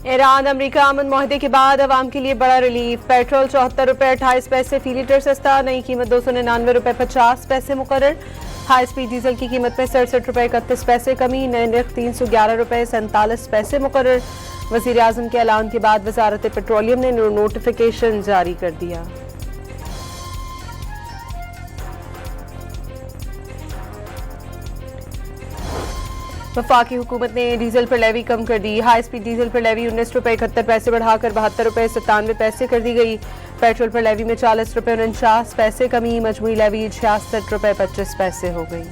Iran अमरीका अमन मुआहदे के बाद अवाम के लिए बड़ा रिलीफ। पेट्रोल 74 रुपये 28 पैसे फी लीटर सस्ता, नई कीमत 299 रुपये 50 पैसे मुकर्रर। हाई स्पीड डीजल की कीमत में 67 रुपये 31 पैसे कमी, नए नर्ख 311 रुपये 47 पैसे मुकर्रर। वज़ीर आज़म के ऐलान के बाद वजारत पेट्रोलियम ने नोटिफिकेशन जारी कर दिया। वफाकी हुकूमत ने डीजल पर लेवी कम कर दी। हाई स्पीड डीजल पर लेवी 19 रुपये 71 पैसे बढ़ाकर 72 रुपये 97 पैसे कर दी गई। पेट्रोल पर लेवी में 40 रुपये 49 पैसे कमी, मजमूई लेवी 66 रुपये 25 पैसे हो गई।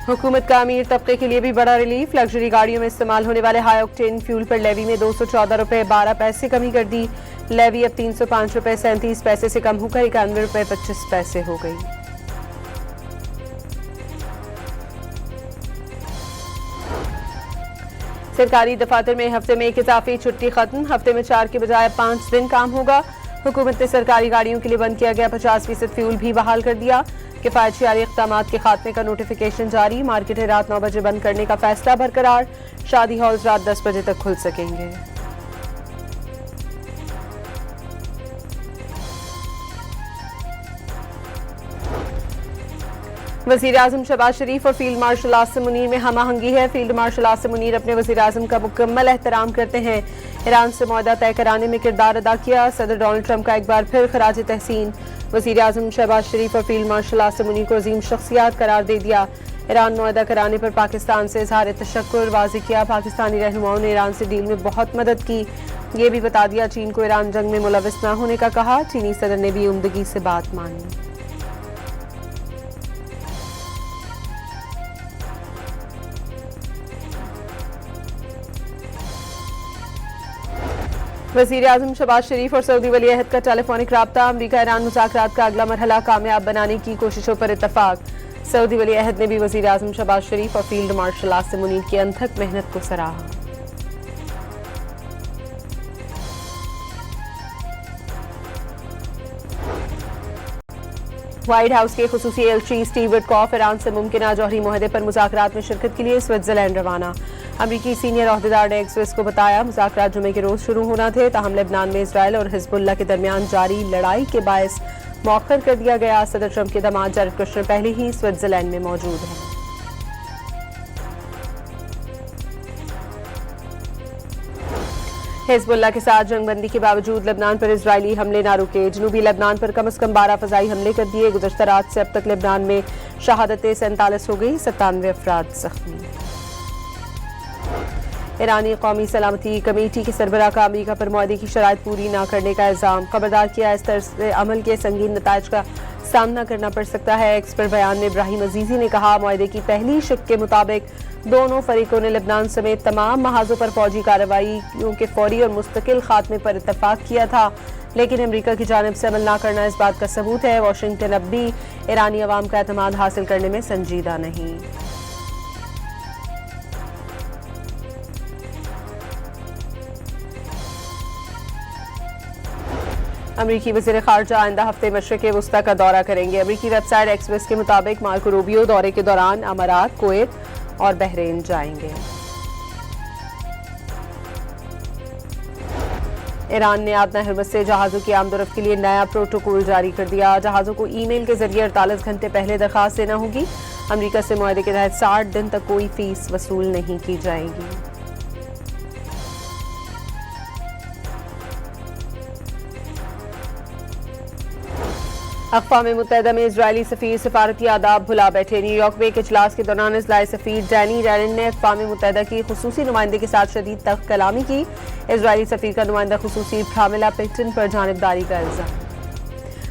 हुकूमत का अमीर तबके के लिए भी बड़ा रिलीफ। लग्जरी गाड़ियों में इस्तेमाल होने वाले हाई ऑक्टेन फ्यूल पर लेवी में 214 रुपये 12 पैसे कमी कर दी। लेवी अब 305 रुपये 37 पैसे से कम होकर 91 रुपये 25 पैसे हो गई। सरकारी दफातर में हफ्ते में एक इजाफी छुट्टी खत्म। हफ्ते में 4 के बजाय 5 दिन काम होगा। हुकूमत ने सरकारी गाड़ियों के लिए बंद किया गया 50% फ्यूल भी बहाल कर दिया। किफायतशारी इक़दामात के खात्मे का नोटिफिकेशन जारी। मार्केटें रात 9 बजे बंद करने का फैसला बरकरार। शादी हॉल्स रात 10 बजे तक खुल सकेंगे। वज़ीर आज़म शहबाज शरीफ और फील्ड मार्शल आसिम मुनीर में हमाहंगी है। फील्ड मार्शल आसिम मुनीर अपने वज़ीर आज़म का मुकम्मल एहतराम करते हैं। ईरान से मुआहदा तय कराने में किरदार अदा किया। सदर डोनाल्ड ट्रंप का एक बार फिर खराज तहसीन। वज़ीर आज़म शहबाज शरीफ और फील्ड मार्शल आसिम मुनीर को अजीम शख्सियात करार दे दिया। ईरान मुआहदा कराने पर पाकिस्तान से इजहार तशक्कुर वाज़ेह किया। पाकिस्तानी रहनुमाओं ने ईरान से डील में बहुत मदद की। ये भी बता दिया चीन को ईरान जंग में मुलविस न होने का कहा। चीनी सदर ने भी उम्दगी से बात मानी। वज़ीर आज़म शहबाज शरीफ और सऊदी वली अहद का टेलीफोनिक राब्ता। अमरीका ईरान मुज़ाकरात का अगला मरहला कामयाब बनाने की कोशिशों पर इत्तफाक। सऊदी वली अहद ने भी वज़ीर आज़म शहबाज शरीफ और फील्ड मार्शल आसिम मुनीर की अनथक मेहनत को सराहा। व्हाइट हाउस के खुसूसी एलची स्टीव विटकॉफ ईरान से मुमकिन जौहरी मुआहदे पर मुज़ाकरात में शिरकत के लिए स्विट्जरलैंड रवाना। अमरीकी सीनियर ओहदेदार ने एक्सप्रेस को बताया मुज़ाकरात जुमे के रोज शुरू होना थे, ताहम लेबनान में इसराइल और हिजबुल्लाह के दरमियान जारी लड़ाई के बायस मौखर कर दिया गया। सदर ट्रंप के दामाद जैरेड कुशनर पहले ही स्विट्जरलैंड में मौजूद हैं। हिजबुल्लाह के साथ जंगबंदी के बावजूद लेबनान पर इजरायली हमले ना रुके। जनूबी लेबनान पर कम अज कम 12 फजाई हमले कर दिए। गुज़श्ता रात से अब तक लेबनान में शहादतें 47 हो गई, 97 अफराद जख्मी। ईरानी कौमी सलामती कमेटी के सरबराह का अमरीका पर मुआहदे की शराइत पूरी न करने का इल्जाम। खबरदार किया इस तरह अमल के संगीन नताइज का सामना करना पड़ सकता है। एक्स पर बयान में इब्राहिम अजीजी ने कहा मुआहदे की पहली शिक के मुताबिक दोनों फरीकों ने लेबनान समेत तमाम महाजों पर फौजी कार्रवाइयों के फौरी और मुस्तकिल खात्मे पर इत्तफाक किया था, लेकिन अमरीका की जानिब से अमल न करना इस बात का सबूत है। वाशिंगटन अब भी ईरानी अवाम का एतमाद हासिल करने में संजीदा नहीं। अमरीकी वज़ीर ख़ारजा आइंदा हफ्ते मशरिक़ वस्ता का दौरा करेंगे। अमरीकी वेबसाइट एक्सप्रेस के मुताबिक मार्को रूबियो दौरे के दौरान अमारात, कुवैत और बहरीन जाएंगे। ईरान ने आदना हरमत से जहाज़ों की आमदोरफ्त के लिए नया प्रोटोकॉल जारी कर दिया। जहाज़ों को ईमेल के जरिए 48 घंटे पहले दरख्वास्त देना होगी। अमरीका से मुआहदे के तहत 60 दिन तक कोई फीस वसूल नहीं की जाएगी। अक़वाम मुत्तहिदा में इजरायली सफ़ीर सिफारती आदाब भुला बैठे। न्यूयॉर्क में एक इजलास के दौरान इजलाए सफ़ीर डैनी रैलन ने अक़वाम मुत्तहिदा की खुसूसी नुमाइंदे के साथ शदीद तख्त कलामी की। इजरायली सफ़ीर का नुमाइंदा खुसूसी प्रामिला पेटन पर जानिबदारी का इल्ज़ाम।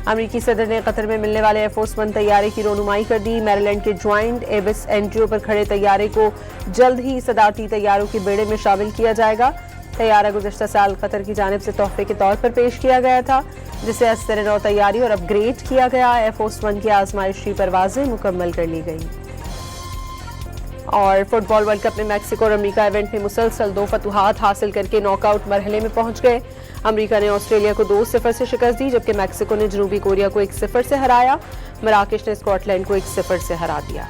अमरीकी सदर ने कतर में मिलने वाले एयरफोर्स वन तैयारे की रोनुमाई कर दी। मैरीलैंड के ज्वाइंट एबिस एंट्रियो पर खड़े तैयारे को जल्द ही सदारती तैयारों के बेड़े में शामिल किया जाएगा। तैयारा गुज़श्ता साल कतर की जानिब से तोहफे के तौर पर पेश किया गया था, जिसे असर नौ तैयारी और अपग्रेड किया गया। एयरफोर्स वन की आजमाइशी परवाजें मुकम्मल कर ली गई। और फुटबॉल वर्ल्ड कप में मैक्सिको और अमरीका इवेंट में मुसलसल 2 फतुहात हासिल करके नॉकआउट मरहले में पहुंच गए। अमरीका ने ऑस्ट्रेलिया को 2-0 से शिकस्त दी, जबकि मैक्सिको ने जनूबी कोरिया को 1-0 से हराया। मराकेश ने स्कॉटलैंड को 1-0 से हरा दिया।